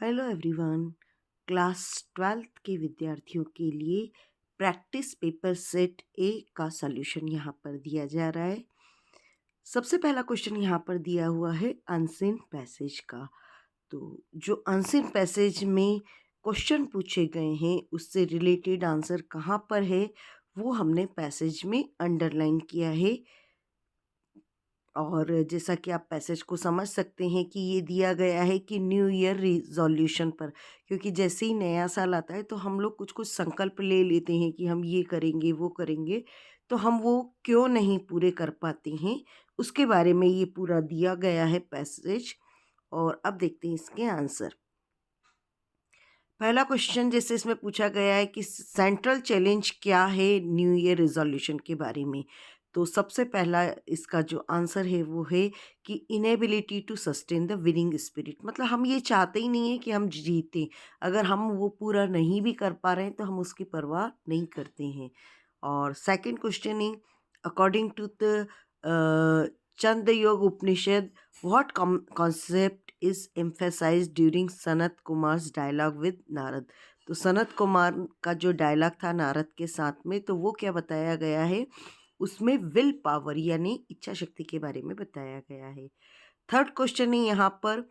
Hello everyone. Class 12th के विद्यार्थियों के लिए प्रैक्टिस पेपर सेट ए का सॉल्यूशन यहाँ पर दिया जा रहा है। सबसे पहला क्वेश्चन यहाँ पर दिया हुआ है अनसीन पैसेज का। तो जो अनसीन पैसेज में क्वेश्चन पूछे गए हैं उससे रिलेटेड आंसर कहाँ पर है वो हमने पैसेज में अंडरलाइन किया है। और जैसा कि आप पैसेज को समझ सकते हैं कि ये दिया गया है कि न्यू ईयर रिजोल्यूशन पर, क्योंकि जैसे ही नया साल आता है तो हम लोग कुछ कुछ संकल्प ले लेते हैं कि हम ये करेंगे वो करेंगे, तो हम वो क्यों नहीं पूरे कर पाते हैं उसके बारे में ये पूरा दिया गया है पैसेज। और अब देखते हैं इसके आंसर। पहला क्वेश्चन जैसे इसमें पूछा गया है कि सेंट्रल चैलेंज क्या है न्यू ईयर रिजोल्यूशन के बारे में, तो सबसे पहला इसका जो आंसर है वो है कि inability to sustain the winning spirit, मतलब हम ये चाहते ही नहीं है कि हम जीतें। अगर हम वो पूरा नहीं भी कर पा रहे हैं तो हम उसकी परवाह नहीं करते हैं। और सेकंड क्वेश्चन है according to the Chandogya Upanishad what concept is emphasize during Sanat Kumar's dialogue with Narada. तो सनत कुमार का जो डायलॉग था नारद के साथ में, तो वो क्या बताया गया है उसमें विल पावर यानी इच्छा शक्ति के बारे में बताया गया है। थर्ड क्वेश्चन है यहाँ पर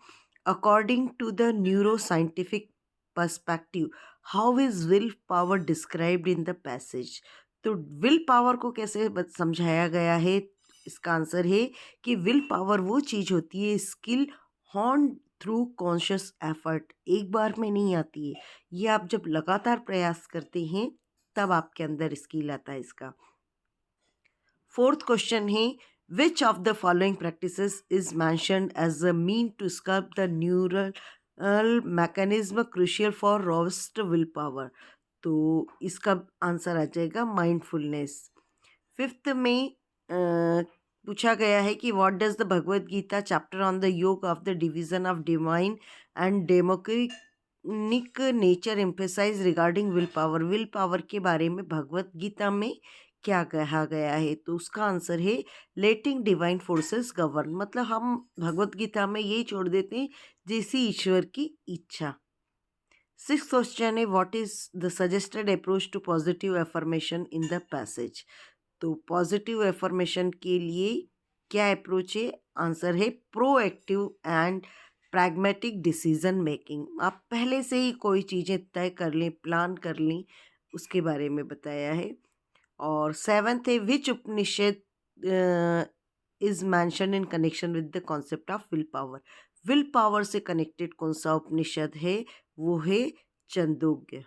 according to the neuro scientific perspective how is will power described in the passage. तो विल पावर को कैसे समझाया गया है, इसका आंसर है कि विल पावर वो चीज़ होती है skill horn through conscious effort, एक बार में नहीं आती है। ये आप जब लगातार प्रयास करते हैं तब आपके अंदर स्किल आता है इसका। फोर्थ क्वेश्चन है which of the following practices is mentioned as a mean to sculpt the neural mechanism crucial for robust will power. तो इसका आंसर आ जाएगा माइंडफुलनेस। फिफ्थ में पूछा गया है कि what does the Bhagavad Gita chapter on the yoga of the division of divine and democratic nature emphasize regarding will power के बारे में भगवद गीता में क्या कहा गया है, तो उसका आंसर है लेटिंग डिवाइन फोर्सेस गवर्न, मतलब हम भगवद गीता में यही छोड़ देते हैं जैसी ईश्वर की इच्छा। सिक्स क्वेश्चन है what is the suggested approach to positive affirmation in the passage. तो पॉजिटिव एफर्मेशन के लिए क्या अप्रोच है, आंसर है proactive and pragmatic decision making. आप पहले से ही कोई चीज़ें तय कर लें, प्लान कर लें, उसके बारे में बताया है। और सेवन्थ है which Upanishad is mention in connection with the concept of will power. Will power से कनेक्टेड कौन सा उपनिषद है, वो है छंदोग्य।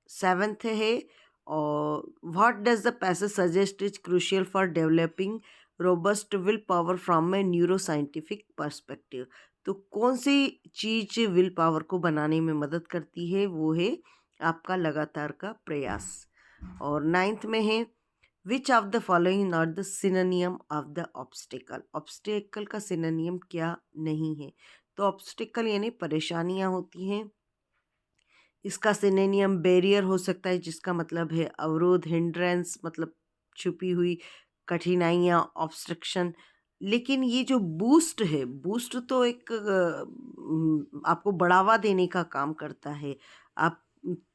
सेवन्थ है और what does the passage suggest is crucial for developing robust will power from A neuro scientific perspective. तो कौन सी चीज़ विल पावर को बनाने में मदद करती है, वो है आपका लगातार का प्रयास। और नाइन्थ में है which of the following not the सिनोनियम of the obstacle. Obstacle का सिनोनियम क्या नहीं है, तो ऑब्स्टिकल यानी परेशानियां होती हैं, इसका सिनोनियम बैरियर हो सकता है जिसका मतलब है अवरोध, हिंड्रेंस मतलब छुपी हुई कठिनाइयाँ, ऑब्स्ट्रक्शन। लेकिन ये जो बूस्ट है, बूस्ट तो एक आपको बढ़ावा देने का काम करता है। आप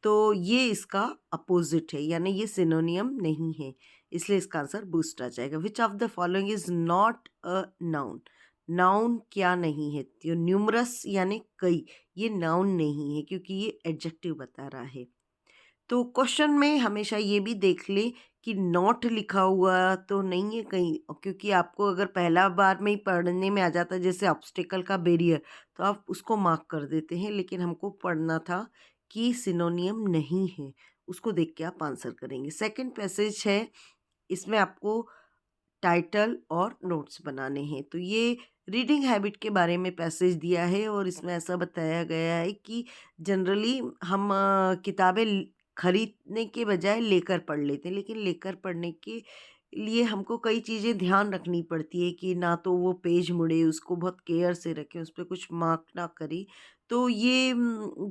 तो ये इसका अपोजिट है, यानी ये सिनोनियम नहीं है, इसलिए इसका आंसर बूस्ट आ जाएगा। विच of the following is not a noun. Noun क्या नहीं है, तो न्यूमरस यानी कई, ये नाउन नहीं है क्योंकि ये एडजेक्टिव बता रहा है। तो क्वेश्चन में हमेशा ये भी देख ले कि नॉट लिखा हुआ तो नहीं है कहीं, क्योंकि आपको अगर पहला बार में ही पढ़ने में आ जाता है जैसे ऑब्स्टिकल का बैरियर, तो आप उसको मार्क कर देते हैं, लेकिन हमको पढ़ना था कि सिनोनियम नहीं है, उसको देख के आप आंसर करेंगे। सेकंड पैसेज है, इसमें आपको टाइटल और नोट्स बनाने हैं। तो ये रीडिंग हैबिट के बारे में पैसेज दिया है और इसमें ऐसा बताया गया है कि जनरली हम किताबें खरीदने के बजाय लेकर पढ़ लेते हैं, लेकिन लेकर पढ़ने के लिए हमको कई चीज़ें ध्यान रखनी पड़ती है कि ना तो वो पेज मुड़े, उसको बहुत केयर से रखें, उस पर कुछ मार्क ना करें। तो ये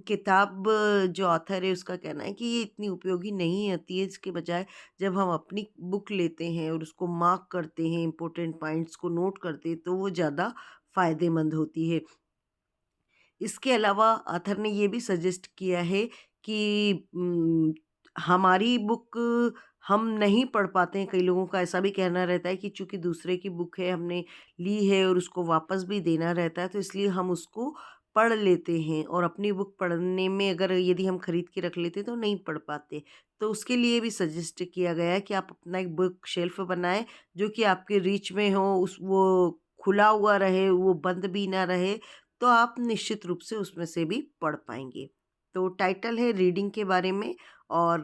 किताब जो ऑथर है उसका कहना है कि ये इतनी उपयोगी नहीं होती है, इसके बजाय जब हम अपनी बुक लेते हैं और उसको मार्क करते हैं, इम्पोर्टेंट पॉइंट्स को नोट करते हैं, तो वो ज़्यादा फ़ायदेमंद होती है। इसके अलावा ऑथर ने ये भी सजेस्ट किया है कि हमारी बुक हम नहीं पढ़ पाते हैं। कई लोगों का ऐसा भी कहना रहता है कि चूँकि दूसरे की बुक है, हमने ली है और उसको वापस भी देना रहता है, तो इसलिए हम उसको पढ़ लेते हैं और अपनी बुक पढ़ने में अगर यदि हम खरीद के रख लेते तो नहीं पढ़ पाते। तो उसके लिए भी सजेस्ट किया गया है कि आप अपना एक बुक शेल्फ बनाएँ, जो कि आपके रीच में हो, उस वो खुला हुआ रहे, वो बंद भी ना रहे, तो आप निश्चित रूप से उसमें से भी पढ़ पाएँगे। तो टाइटल है रीडिंग के बारे में, और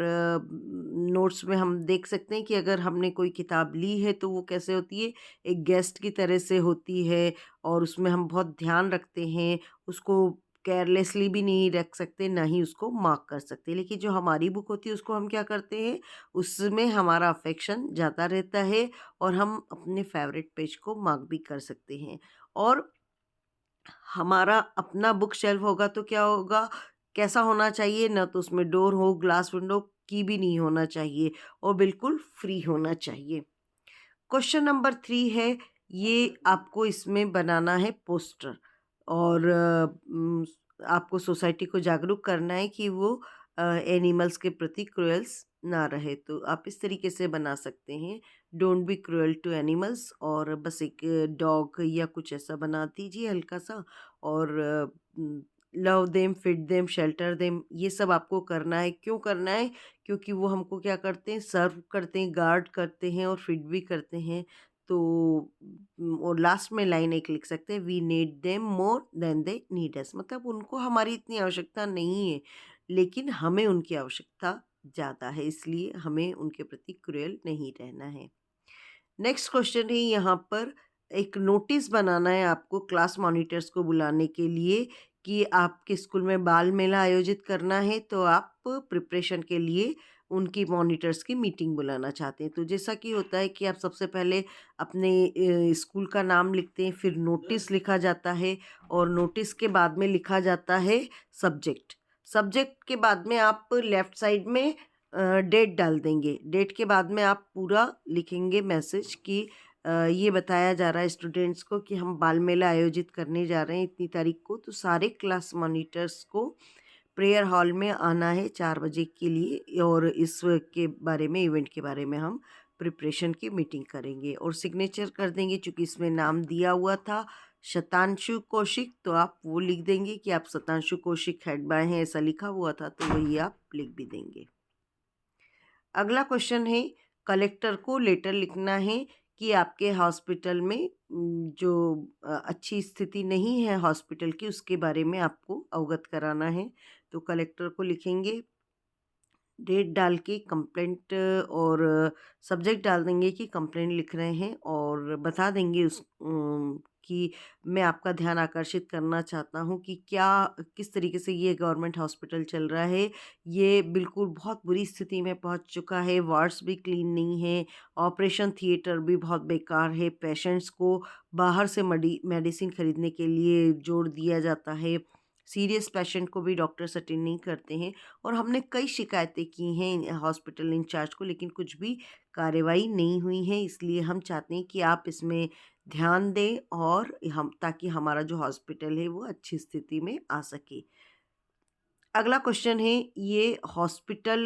नोट्स में हम देख सकते हैं कि अगर हमने कोई किताब ली है तो वो कैसे होती है, एक गेस्ट की तरह से होती है, और उसमें हम बहुत ध्यान रखते हैं, उसको केयरलेसली भी नहीं रख सकते, ना ही उसको मार्क कर सकते। लेकिन जो हमारी बुक होती है उसको हम क्या करते हैं, उसमें हमारा अफेक्शन ज़्यादा रहता है और हम अपने फेवरेट पेज को मार्क भी कर सकते हैं। और हमारा अपना बुक शेल्फ होगा तो क्या होगा, कैसा होना चाहिए, ना तो उसमें डोर हो, ग्लास विंडो की भी नहीं होना चाहिए, और बिल्कुल फ्री होना चाहिए। क्वेश्चन नंबर 3 है, ये आपको इसमें बनाना है पोस्टर, और आपको सोसाइटी को जागरूक करना है कि वो एनिमल्स के प्रति क्रूएल्स ना रहे। तो आप इस तरीके से बना सकते हैं, don't be cruel to animals, और बस एक डॉग या कुछ ऐसा बना दीजिए हल्का सा, और love them, feed them, shelter them, ये सब आपको करना है। क्यों करना है? क्योंकि वो हमको क्या करते हैं, सर्व करते हैं, गार्ड करते हैं और फीड भी करते हैं। तो और लास्ट में लाइन एक लिख सकते हैं, we need them more than they need us, मतलब उनको हमारी इतनी आवश्यकता नहीं है, लेकिन हमें उनकी आवश्यकता ज़्यादा है, इसलिए हमें उनके प्रति क्रूएल नहीं रहना है। नेक्स्ट क्वेश्चन है यहाँ पर, एक नोटिस बनाना है आपको क्लास मॉनिटर्स को बुलाने के लिए कि आपके स्कूल में बाल मेला आयोजित करना है, तो आप प्रिपरेशन के लिए उनकी मॉनिटर्स की मीटिंग बुलाना चाहते हैं। तो जैसा कि होता है कि आप सबसे पहले अपने स्कूल का नाम लिखते हैं, फिर नोटिस लिखा जाता है, और नोटिस के बाद में लिखा जाता है सब्जेक्ट। सब्जेक्ट के बाद में आप लेफ्ट साइड में डेट डाल देंगे। डेट के बाद में आप पूरा लिखेंगे मैसेज कि ये बताया जा रहा है स्टूडेंट्स को कि हम बाल मेला आयोजित करने जा रहे हैं इतनी तारीख को, तो सारे क्लास मॉनिटर्स को प्रेयर हॉल में आना है 4 बजे के लिए, और इस के बारे में, इवेंट के बारे में हम प्रिपरेशन की मीटिंग करेंगे, और सिग्नेचर कर देंगे। चूँकि इसमें नाम दिया हुआ था शतांशु कौशिक, तो आप वो लिख देंगे कि आप शतांशु कौशिक हेड बॉय हैं, ऐसा लिखा हुआ था, तो वही आप लिख भी देंगे। अगला क्वेश्चन है, कलेक्टर को लेटर लिखना है कि आपके हॉस्पिटल में जो अच्छी स्थिति नहीं है हॉस्पिटल की, उसके बारे में आपको अवगत कराना है। तो कलेक्टर को लिखेंगे, डेट डाल के कंप्लेंट, और सब्जेक्ट डाल देंगे कि कंप्लेंट लिख रहे हैं, और बता देंगे कि मैं आपका ध्यान आकर्षित करना चाहता हूँ कि क्या, किस तरीके से ये गवर्नमेंट हॉस्पिटल चल रहा है। ये बिल्कुल बहुत बुरी स्थिति में पहुँच चुका है, वार्ड्स भी क्लीन नहीं है, ऑपरेशन थिएटर भी बहुत बेकार है, पेशेंट्स को बाहर से मेडिसिन खरीदने के लिए जोड़ दिया जाता है, सीरियस पेशेंट को भी डॉक्टर्स अटेंड नहीं करते हैं, और हमने कई शिकायतें की हैं हॉस्पिटल इंचार्ज को, लेकिन कुछ भी कार्रवाई नहीं हुई है। इसलिए हम चाहते हैं कि आप इसमें ध्यान दें, और हम, ताकि हमारा जो हॉस्पिटल है वो अच्छी स्थिति में आ सके। अगला क्वेश्चन है, ये हॉस्पिटल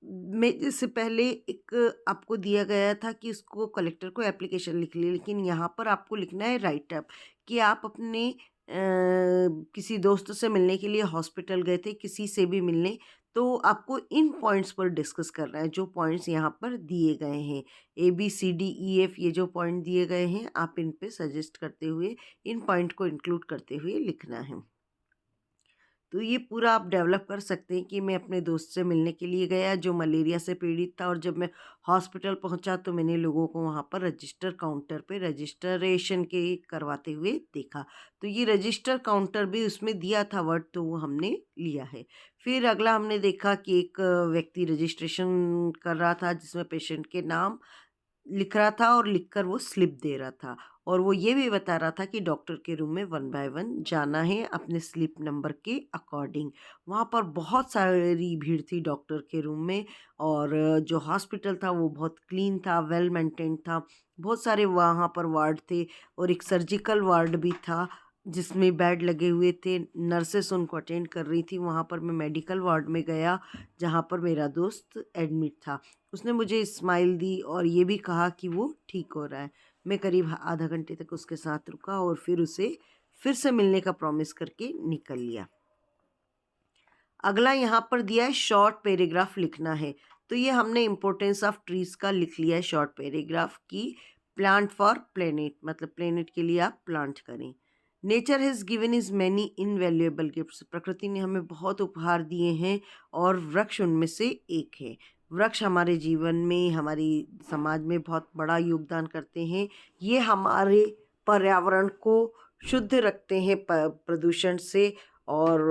में इससे पहले एक आपको दिया गया था कि उसको कलेक्टर को एप्लीकेशन लिख ली, लेकिन यहाँ पर आपको लिखना है राइट अप, कि आप अपने किसी दोस्त से मिलने के लिए हॉस्पिटल गए थे, किसी से भी मिलने, तो आपको इन पॉइंट्स पर डिस्कस करना है, जो पॉइंट्स यहाँ पर दिए गए हैं, ABCDEF, ये जो पॉइंट दिए गए हैं, आप इन पे सजेस्ट करते हुए, इन पॉइंट को इंक्लूड करते हुए लिखना है। तो ये पूरा आप डेवलप कर सकते हैं कि मैं अपने दोस्त से मिलने के लिए गया जो मलेरिया से पीड़ित था, और जब मैं हॉस्पिटल पहुंचा तो मैंने लोगों को वहां पर रजिस्टर काउंटर पे रजिस्ट्रेशन के करवाते हुए देखा। तो ये रजिस्टर काउंटर भी उसमें दिया था वर्ड, तो वो हमने लिया है। फिर अगला हमने देखा कि एक व्यक्ति रजिस्ट्रेशन कर रहा था, जिसमें पेशेंट के नाम लिख रहा था और लिखकर वो स्लिप दे रहा था, और वो ये भी बता रहा था कि डॉक्टर के रूम में 1 बाय 1 जाना है अपने स्लिप नंबर के अकॉर्डिंग। वहाँ पर बहुत सारी भीड़ थी डॉक्टर के रूम में, और जो हॉस्पिटल था वो बहुत क्लीन था, वेल मेंटेन्ड था। बहुत सारे वहाँ पर वार्ड थे, और एक सर्जिकल वार्ड भी था। जिसमें बेड लगे हुए थे, नर्सेस उनको अटेंड कर रही थी। वहाँ पर मैं मेडिकल वार्ड में गया जहाँ पर मेरा दोस्त एडमिट था। उसने मुझे स्माइल दी और ये भी कहा कि वो ठीक हो रहा है। मैं करीब आधा घंटे तक उसके साथ रुका और फिर उसे फिर से मिलने का प्रॉमिस करके निकल लिया। अगला यहाँ पर दिया है शॉर्ट पैराग्राफ लिखना है। तो ये हमने इम्पोर्टेंस ऑफ ट्रीज का लिख लिया है शॉर्ट पैराग्राफ की। प्लांट फॉर प्लेनेट, मतलब प्लेनेट के लिए आप प्लांट करें। Nature has given is many invaluable gifts, प्रकृति ने हमें बहुत उपहार दिए हैं और वृक्ष उनमें से एक है। वृक्ष हमारे जीवन में, हमारी समाज में बहुत बड़ा योगदान करते हैं। ये हमारे पर्यावरण को शुद्ध रखते हैं प्रदूषण से, और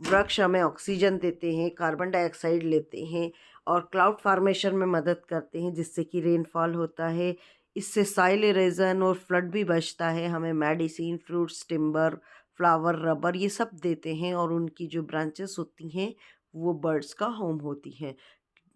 वृक्ष हमें ऑक्सीजन देते हैं, कार्बन डाइऑक्साइड लेते हैं और क्लाउड फॉर्मेशन में मदद करते हैं जिससे कि रेनफॉल होता है। इससे सॉइल इरोजन और फ्लड भी बचता है। हमें medicine, fruits, timber, flower, rubber ये सब देते हैं और उनकी जो ब्रांचेस होती हैं वो बर्ड्स का होम होती हैं।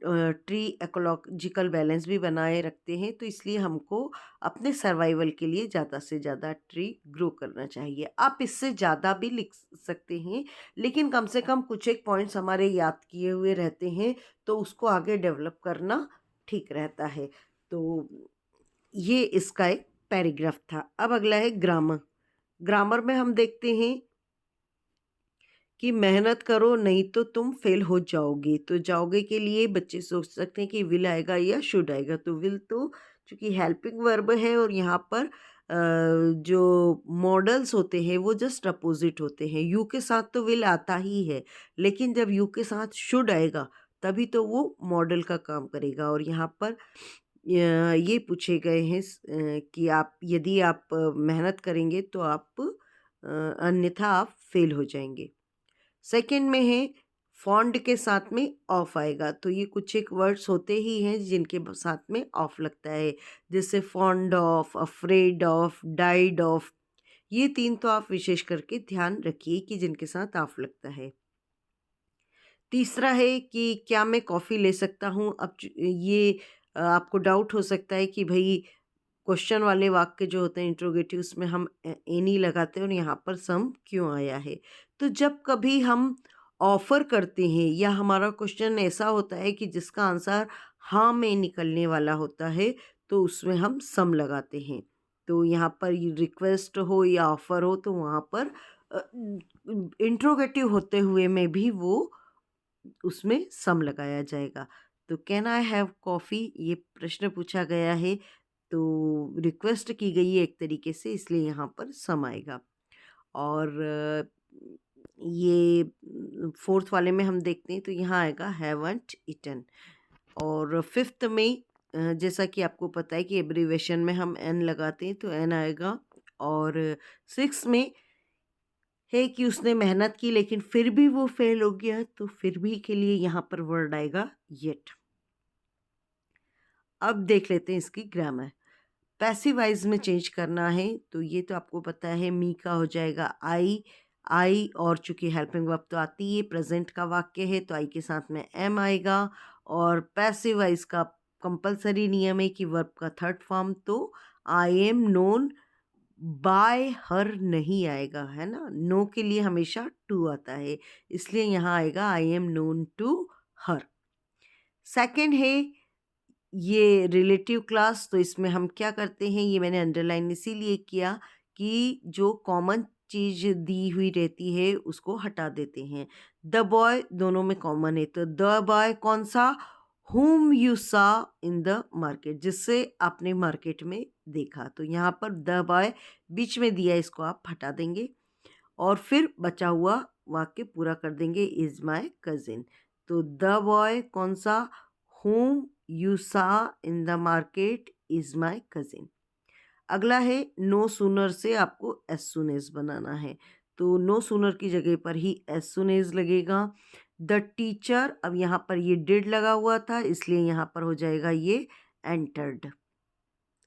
ट्री इकोलॉजिकल बैलेंस भी बनाए रखते हैं, तो इसलिए हमको अपने सर्वाइवल के लिए ज़्यादा से ज़्यादा ट्री ग्रो करना चाहिए। आप इससे ज़्यादा भी लिख सकते हैं, लेकिन कम से कम कुछ एक पॉइंट्स हमारे याद किए हुए रहते हैं तो उसको आगे डेवलप करना ठीक रहता है। तो ये इसका एक पैराग्राफ था। अब अगला है ग्रामर। ग्रामर में हम देखते हैं कि मेहनत करो नहीं तो तुम फेल हो जाओगे। तो जाओगे के लिए बच्चे सोच सकते हैं कि विल आएगा या शुड आएगा। तो विल तो चूंकि हेल्पिंग वर्ब है और यहाँ पर जो मॉडल्स होते हैं वो जस्ट अपोजिट होते हैं। यू के साथ तो विल आता ही है, लेकिन जब यू के साथ शुड आएगा तभी तो वो मॉडल का काम करेगा। और यहाँ पर ये पूछे गए हैं कि आप यदि आप मेहनत करेंगे तो आप अन्यथा आप फेल हो जाएंगे। सेकंड में है फॉन्ड के साथ में ऑफ आएगा। तो ये कुछ एक वर्ड्स होते ही हैं जिनके साथ में ऑफ लगता है, जैसे fond of, afraid of, died of. ये तीन तो आप विशेष करके ध्यान रखिए कि जिनके साथ ऑफ लगता है। तीसरा है कि क्या मैं कॉफ़ी ले सकता हूँ। अब ये आपको डाउट हो सकता है कि भाई क्वेश्चन वाले वाक्य जो होते हैं इंट्रोगेटिव, उसमें हम एनी लगाते हैं और यहाँ पर सम क्यों आया है। तो जब कभी हम ऑफर करते हैं या हमारा क्वेश्चन ऐसा होता है कि जिसका आंसर हाँ में निकलने वाला होता है, तो उसमें हम सम लगाते हैं। तो यहाँ पर रिक्वेस्ट हो या ऑफर हो तो वहाँ पर इंट्रोगेटिव होते हुए में भी वो उसमें सम लगाया जाएगा। तो कैन आई हैव कॉफ़ी, ये प्रश्न पूछा गया है तो रिक्वेस्ट की गई है एक तरीके से, इसलिए यहाँ पर सम आएगा। और ये फोर्थ वाले में हम देखते हैं तो यहाँ आएगा हैवंट ईटन। और फिफ्थ में जैसा कि आपको पता है कि एब्रीवेशन में हम एन लगाते हैं तो एन आएगा। और सिक्स में है कि उसने मेहनत की लेकिन फिर भी वो फेल हो गया, तो फिर भी के लिए यहाँ पर वर्ड आएगा येट। अब देख लेते हैं इसकी ग्रामर। पैसिव वाइज में चेंज करना है तो ये तो आपको पता है, मी का हो जाएगा आई। आई और चूंकि हेल्पिंग वर्ब तो आती है, प्रेजेंट का वाक्य है तो आई के साथ में एम आएगा। और पैसिव वाइज का कंपलसरी नियम है कि वर्ब का थर्ड फॉर्म तो आई एम नोन बाय हर नहीं आएगा, है ना। नो के लिए हमेशा टू आता है, इसलिए यहाँ आएगा I am known to her. Second है ये रिलेटिव क्लास। तो इसमें हम क्या करते हैं, ये मैंने अंडरलाइन इसीलिए किया कि जो कॉमन चीज़ दी हुई रहती है उसको हटा देते हैं। द बॉय दोनों में कॉमन है, तो द बॉय कौन सा, whom you saw in the market, जिससे आपने मार्केट में देखा। तो यहाँ पर द बॉय बीच में दिया, इसको आप हटा देंगे और फिर बचा हुआ वाक्य पूरा कर देंगे, इज माई कजिन। तो द बॉय कौन सा, whom you saw in the market is my cousin। अगला है नो सूनर से आपको एस सुन एज बनाना है, तो नो सूनर की जगह पर ही एस सुन एज लगेगा। द टीचर, अब यहाँ पर ये डिड लगा हुआ था इसलिए यहाँ पर हो जाएगा ये एंटर्ड।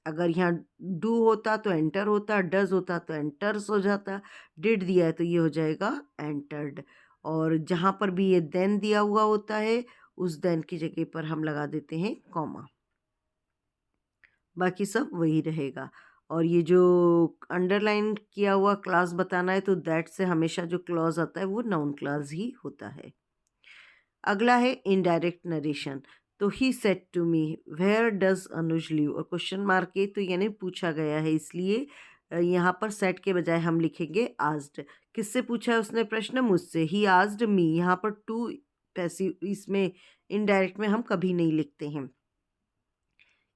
अगर यहाँ डू होता तो एंटर होता, डज होता तो एंटर्स हो जाता, डिड दिया है तो ये हो जाएगा एंटर्ड। और जहाँ पर भी ये देन दिया हुआ होता है उस देन की जगह पर हम लगा देते हैं कॉमा, बाकी सब वही रहेगा। और ये जो अंडरलाइन किया हुआ क्लास बताना है तो दैट से हमेशा जो क्लॉज आता है वो नाउन क्लॉज ही होता है। अगला है इनडायरेक्ट नरेशन। तो he said to me where does Anuj live, और क्वेश्चन मार्क है तो यानी पूछा गया है, इसलिए यहाँ पर सेट के बजाय हम लिखेंगे आस्ड। किससे पूछा है उसने प्रश्न? मुझसे। ही आस्ड मी, यहाँ पर टू पैसिव, इसमें इनडायरेक्ट में हम कभी नहीं लिखते हैं।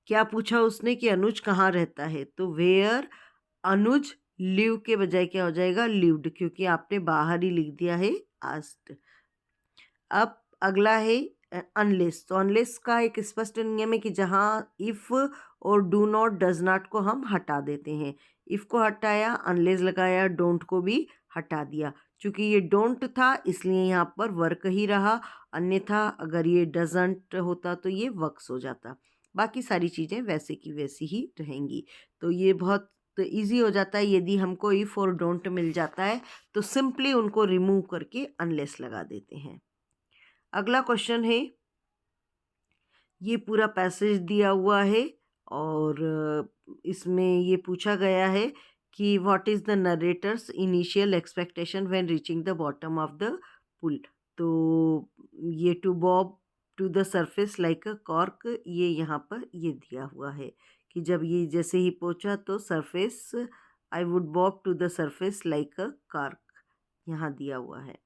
क्या पूछा उसने कि अनुज कहाँ रहता है, तो वेयर अनुज लिव के बजाय क्या हो जाएगा? लिव्ड, क्योंकि आपने बाहर ही लिख दिया है आस्ड। अब अगला है अनलेस। तो अनलेस का एक स्पष्ट नियम है कि जहाँ इफ और डू नॉट डज नॉट को हम हटा देते हैं। इफ को हटाया, अनलेस लगाया, डोंट को भी हटा दिया। क्योंकि ये डोंट था इसलिए यहाँ पर वर्क ही रहा, अन्यथा अगर ये डजंट होता तो ये वर्क्स हो जाता। बाकी सारी चीज़ें वैसे की वैसी ही रहेंगी। तो ये बहुत ईजी हो जाता है। यदि हमको इफ और डोंट मिल जाता है तो सिंपली उनको रिमूव करके अनलेस लगा देते हैं। अगला क्वेश्चन है, ये पूरा पैसेज दिया हुआ है और इसमें ये पूछा गया है कि what is the narrator's initial expectation when reaching the bottom of the pool. तो ये to bob to the surface like a cork, ये यहाँ पर ये दिया हुआ है कि जब ये जैसे ही पहुँचा तो surface, I would bob to the surface like a cork, यहाँ दिया हुआ है।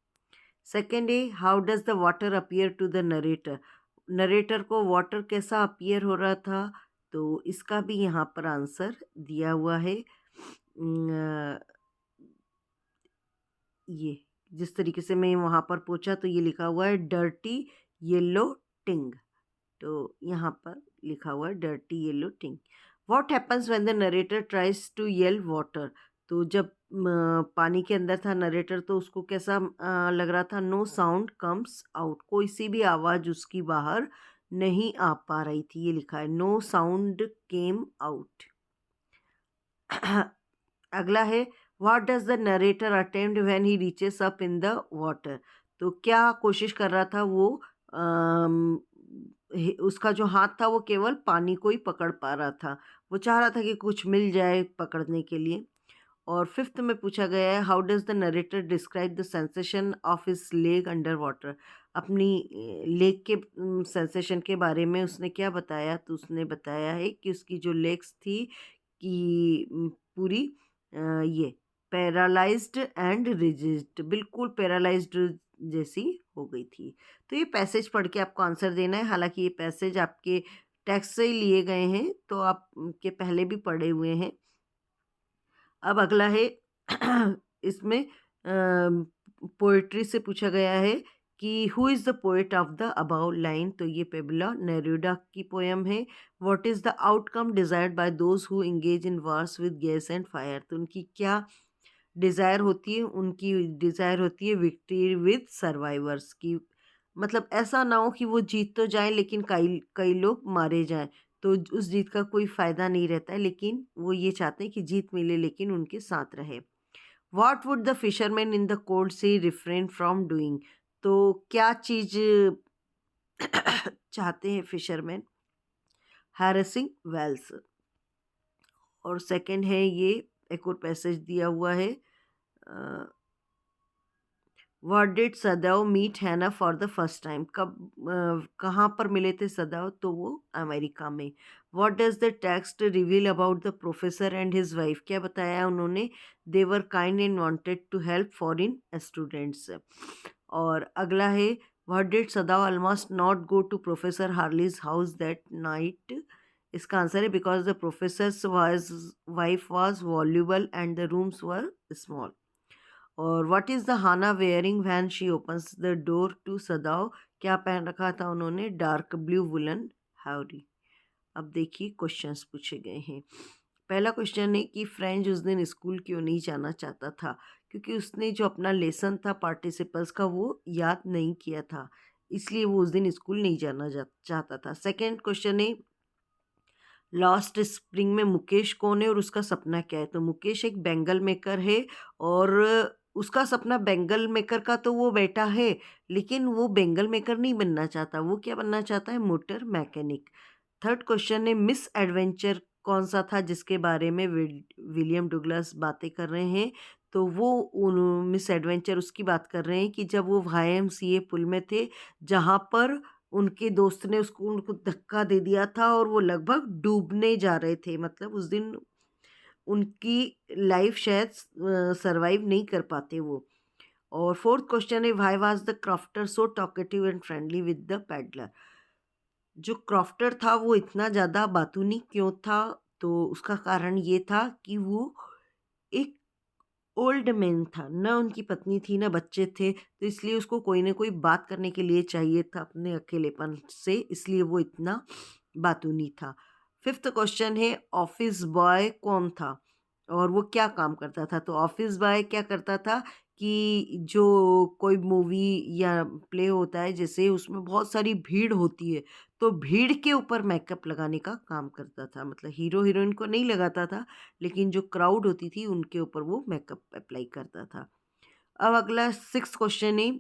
सेकेंड है, how does the water appear to the narrator. Narrator को वाटर कैसा अपीयर हो रहा था, तो इसका भी यहाँ पर आंसर दिया हुआ है। ये जिस तरीके से मैं वहाँ पर पूछा तो ये लिखा हुआ है डर्टी येलो टिंग, तो यहाँ पर लिखा हुआ है dirty yellow thing. What happens when the narrator tries to yell water. तो जब पानी के अंदर था नरेटर तो उसको कैसा लग रहा था? नो साउंड कम्स आउट, कोई सी भी आवाज़ उसकी बाहर नहीं आ पा रही थी, ये लिखा है नो साउंड केम आउट। अगला है, what does the narrator attempt when he reaches up in the water. तो क्या कोशिश कर रहा था वो? उसका जो हाथ था वो केवल पानी को ही पकड़ पा रहा था, वो चाह रहा था कि कुछ मिल जाए पकड़ने के लिए। और फिफ्थ में पूछा गया है, how does the narrator describe the sensation of his leg under water. अपनी लेग के सेंसेशन के बारे में उसने क्या बताया? तो उसने बताया है कि उसकी जो लेग्स थी कि पूरी ये पैरालाइज्ड एंड रिजिड, बिल्कुल पैरालाइज्ड जैसी हो गई थी। तो ये पैसेज पढ़ के आपको आंसर देना है। हालांकि ये पैसेज आपके टेक्स्ट से ही लिए गए हैं तो आप के पहले भी पढ़े हुए हैं। अब अगला है इसमें पोएट्री से पूछा गया है कि who is the poet of the above line. तो ये पेबला नेरूडा की पोयम है। What is the outcome desired by those who engage in wars with gas and fire. तो उनकी क्या डिज़ायर होती है? उनकी डिज़ायर होती है विक्ट्री विद सर्वाइवर्स की, मतलब ऐसा ना हो कि वो जीत तो जाए लेकिन कई कई लोग मारे जाएं, तो उस जीत का कोई फ़ायदा नहीं रहता है, लेकिन वो ये चाहते हैं कि जीत मिले लेकिन उनके साथ रहे। What would the fisherman in the cold sea refrain from doing. तो क्या चीज़ चाहते हैं फिशरमैन? Harassing whales. और सेकंड है ये, एक और पैसेज दिया हुआ है, what did Sadao meet Hana for the first time. कब कहाँ पर मिले थे सदैव? तो वो अमेरिका में। What does the text reveal about the professor and his wife. क्या बताया उन्होंने? They were kind and wanted to help foreign students. और अगला है, what did Sadao almost not go to professor Harley's house that night. इसका answer है because the professor's wife was voluble and the rooms were small. और what is the Hana wearing when she opens the door to Sadao. क्या पहन रखा था उन्होंने? Dark blue woollen howdy. अब देखिए क्वेश्चंस पूछे गए हैं। पहला क्वेश्चन है कि फ्रेंच उस दिन स्कूल क्यों नहीं जाना चाहता था? क्योंकि उसने जो अपना लेसन था पार्टिसिपल्स का वो याद नहीं किया था, इसलिए वो उस दिन स्कूल नहीं जाना चाहता था। सेकेंड क्वेश्चन है, लास्ट स्प्रिंग में मुकेश कौन है और उसका सपना क्या है? तो मुकेश एक बैंगल मेकर है और उसका सपना बैंगल मेकर का तो वो बेटा है, लेकिन वो बैंगल मेकर नहीं बनना चाहता, वो क्या बनना चाहता है? Motor mechanic. थर्ड क्वेश्चन है, मिस एडवेंचर कौन सा था जिसके बारे में विलियम डगलस बातें कर रहे हैं, तो वो मिस एडवेंचर उसकी बात कर रहे हैं कि जब वो YMCA पुल में थे, जहाँ पर उनके दोस्त ने उसको उनको धक्का दे दिया था और वो लगभग डूबने जा रहे थे। मतलब उस दिन उनकी लाइफ शायद सर्वाइव नहीं कर पाते वो। और फोर्थ क्वेश्चन है, why was the crofter so talkative and friendly with the peddler. जो क्रॉफ्टर था वो इतना ज़्यादा बातूनी क्यों था? तो उसका कारण ये था कि वो एक ओल्ड मैन था, ना उनकी पत्नी थी ना बच्चे थे, तो इसलिए उसको कोई ना कोई बात करने के लिए चाहिए था अपने अकेलेपन से, इसलिए वो इतना बातूनी था। फिफ्थ क्वेश्चन है, ऑफिस बॉय कौन था और वो क्या काम करता था? तो ऑफिस बॉय क्या करता था कि जो कोई मूवी या प्ले होता है जैसे, उसमें बहुत सारी भीड़ होती है, तो भीड़ के ऊपर मेकअप लगाने का काम करता था। मतलब हीरो हीरोइन को नहीं लगाता था, लेकिन जो क्राउड होती थी उनके ऊपर वो मेकअप अप्लाई करता था। अब अगला सिक्स क्वेश्चन है,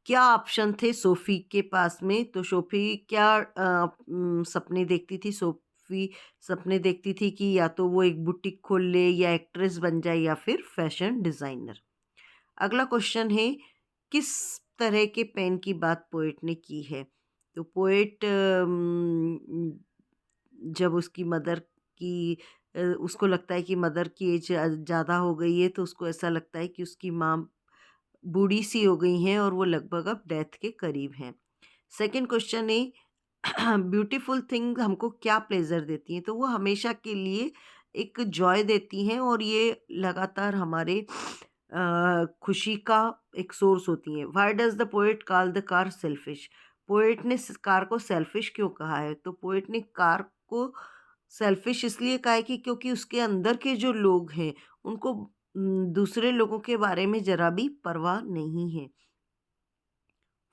क्या ऑप्शन थे सोफी के पास में? तो सोफी क्या सपने देखती थी? सोफी सपने देखती थी कि या तो वो एक बुटीक खोल ले, या एक्ट्रेस बन जाए, या फिर फैशन डिजाइनर। अगला क्वेश्चन है, किस तरह के पेन की बात पोएट ने की है? तो पोएट जब उसकी मदर की उसको लगता है कि मदर की एज ज़्यादा हो गई है, तो उसको ऐसा लगता है कि उसकी माँ बूढ़ी सी हो गई हैं और वो लगभग अब डेथ के करीब हैं। सेकंड क्वेश्चन है, ब्यूटीफुल थिंग हमको क्या प्लेजर देती हैं? तो वो हमेशा के लिए एक जॉय देती हैं और ये लगातार हमारे खुशी का एक सोर्स होती हैं। Why does the poet call the car selfish? Poet ने कार को सेल्फिश क्यों कहा है? तो पोएट ने कार को सेल्फिश इसलिए कहा है कि क्योंकि उसके अंदर के जो लोग हैं उनको दूसरे लोगों के बारे में जरा भी परवाह नहीं है।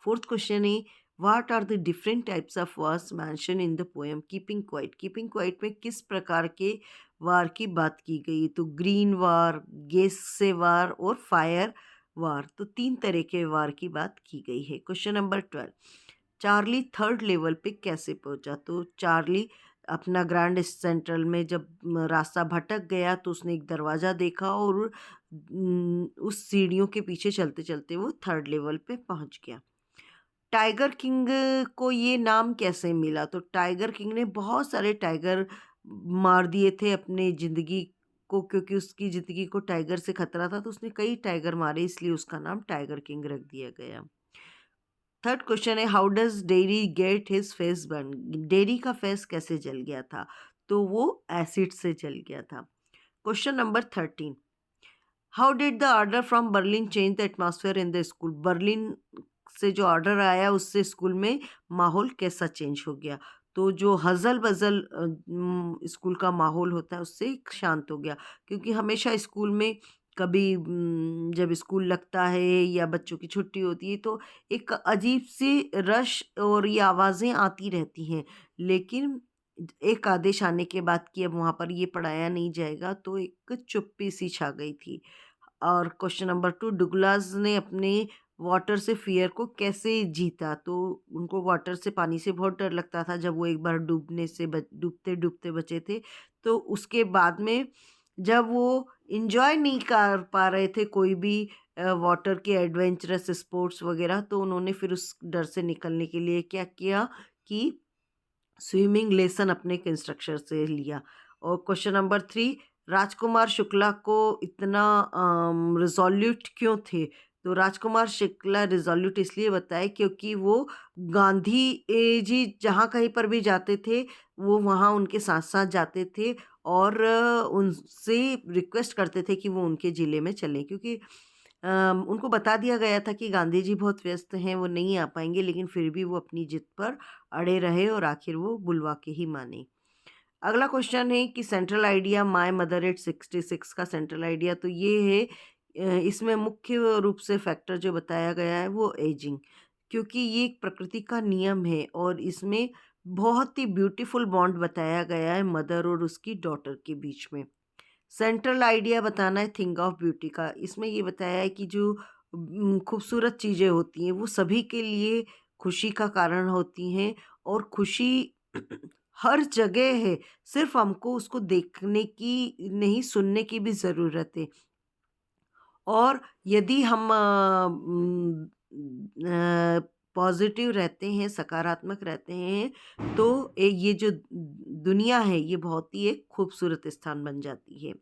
फोर्थ क्वेश्चन है, what are the different types of wars mention in the poem keeping quiet? Keeping quiet में किस प्रकार के वार की बात की गई? तो ग्रीन वार, गैस से वार और फायर वार, तो तीन तरह के वार की बात की गई है। Question number 12, Charlie third level पे कैसे पहुंचा? तो चार्ली अपना ग्रैंड सेंट्रल में जब रास्ता भटक गया तो उसने एक दरवाज़ा देखा और उस सीढ़ियों के पीछे चलते चलते वो थर्ड लेवल पे पहुंच गया। टाइगर किंग को ये नाम कैसे मिला? तो टाइगर किंग ने बहुत सारे टाइगर मार दिए थे अपने ज़िंदगी को, क्योंकि उसकी ज़िंदगी को टाइगर से खतरा था, तो उसने कई टाइगर मारे, इसलिए उसका नाम टाइगर किंग रख दिया गया। थर्ड क्वेश्चन है, how does dairy get his face burn? Dairy का फेस कैसे जल गया था? तो वो एसिड से जल गया था। Question number 13, how did the order from Berlin change the atmosphere in the school? Berlin से जो ऑर्डर आया उससे स्कूल में माहौल कैसा चेंज हो गया? तो जो हजल बजल स्कूल का माहौल होता है उससे शांत हो गया, क्योंकि हमेशा स्कूल में कभी जब स्कूल लगता है या बच्चों की छुट्टी होती है तो एक अजीब सी रश और ये आवाज़ें आती रहती हैं, लेकिन एक आदेश आने के बाद कि अब वहाँ पर ये पढ़ाया नहीं जाएगा, तो एक चुप्पी सी छा गई थी। और क्वेश्चन नंबर 2, डुगलास ने अपने वाटर से फ़ियर को कैसे जीता? तो उनको वाटर से, पानी से बहुत डर लगता था जब वो एक बार डूबने से डूबते-डूबते बचे थे। तो उसके बाद में जब वो एन्जॉय नहीं कर पा रहे थे कोई भी वाटर के एडवेंचरस स्पोर्ट्स वग़ैरह, तो उन्होंने फिर उस डर से निकलने के लिए क्या किया कि स्विमिंग लेसन अपने एक इंस्ट्रक्टर से लिया। और क्वेश्चन नंबर 3, राजकुमार शुक्ला को इतना रिज़ोल्यूट क्यों थे? तो राजकुमार शुक्ला रिज़ोल्यूट इसलिए बताए क्योंकि वो गांधी जी जहाँ कहीं पर भी जाते थे, वो वहाँ उनके साथ-साथ जाते थे और उनसे रिक्वेस्ट करते थे कि वो उनके ज़िले में चलें, क्योंकि उनको बता दिया गया था कि गांधी जी बहुत व्यस्त हैं, वो नहीं आ पाएँगे, लेकिन फिर भी वो अपनी जिद पर अड़े रहे और आखिर वो बुलवा के ही माने। अगला क्वेश्चन है कि central idea my mother eight 66 का सेंट्रल आइडिया तो ये है, इसमें मुख्य रूप से फैक्टर जो बताया गया है वो एजिंग, क्योंकि ये एक प्रकृति का नियम है और इसमें बहुत ही ब्यूटीफुल बॉन्ड बताया गया है मदर और उसकी डॉटर के बीच में। सेंट्रल आइडिया बताना है थिंग ऑफ ब्यूटी का, इसमें ये बताया है कि जो खूबसूरत चीज़ें होती हैं वो सभी के लिए खुशी का कारण होती हैं और खुशी हर जगह है, सिर्फ़ हमको उसको देखने की नहीं, सुनने की भी ज़रूरत है। और यदि हम पॉज़िटिव रहते हैं, सकारात्मक रहते हैं, तो ये जो दुनिया है, ये बहुत ही एक खूबसूरत स्थान बन जाती है।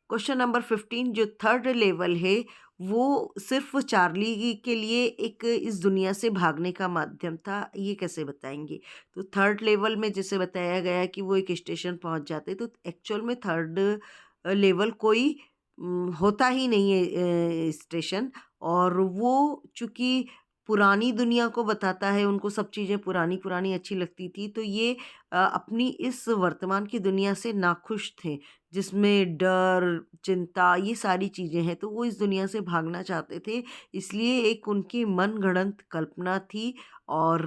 क्वेश्चन नंबर 15, जो थर्ड लेवल है, वो सिर्फ़ चार्ली के लिए एक इस दुनिया से भागने का माध्यम था, ये कैसे बताएँगे? तो थर्ड लेवल में जैसे बताया गया कि वो एक स्टेशन पहुँच जाते, तो एक्चुअल में थर्ड लेवल कोई होता ही नहीं है स्टेशन। और वो चूँकि पुरानी दुनिया को बताता है, उनको सब चीज़ें पुरानी-पुरानी अच्छी लगती थी, तो ये अपनी इस वर्तमान की दुनिया से नाखुश थे, जिसमें डर, चिंता ये सारी चीज़ें हैं, तो वो इस दुनिया से भागना चाहते थे। इसलिए एक उनकी मनगढ़ंत कल्पना थी और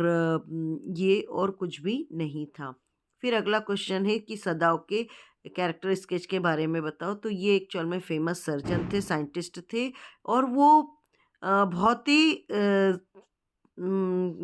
ये और कुछ भी नहीं था। फिर अगला क्वेश्चन है कि सदाओ के कैरेक्टर स्केच के बारे में बताओ। तो ये एक्चुअल में फेमस सर्जन थे, साइंटिस्ट थे और वो बहुत ही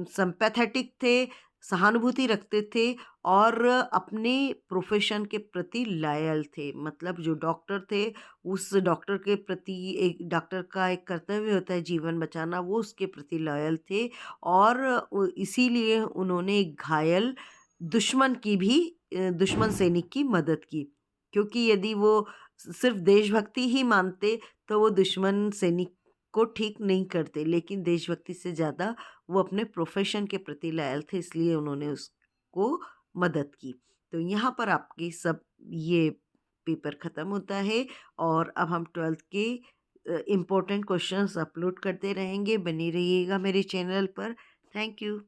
सिम्पैथेटिक थे, सहानुभूति रखते थे और अपने प्रोफ़ेशन के प्रति लॉयल थे। मतलब जो डॉक्टर थे, उस डॉक्टर के प्रति, एक डॉक्टर का एक कर्तव्य होता है जीवन बचाना, वो उसके प्रति लॉयल थे और इसीलिए उन्होंने एक घायल दुश्मन की भी दुश्मन सैनिक की मदद की। क्योंकि यदि वो सिर्फ़ देशभक्ति ही मानते, तो वो दुश्मन सैनिक को ठीक नहीं करते, लेकिन देशभक्ति से ज़्यादा वो अपने प्रोफ़ेशन के प्रति लॉयल थे, इसलिए उन्होंने उसको मदद की। तो यहाँ पर आपकी सब ये पेपर ख़त्म होता है और अब हम 12th के इम्पोर्टेंट क्वेश्चंस अपलोड करते रहेंगे। बने रहिएगा मेरे चैनल पर। Thank you.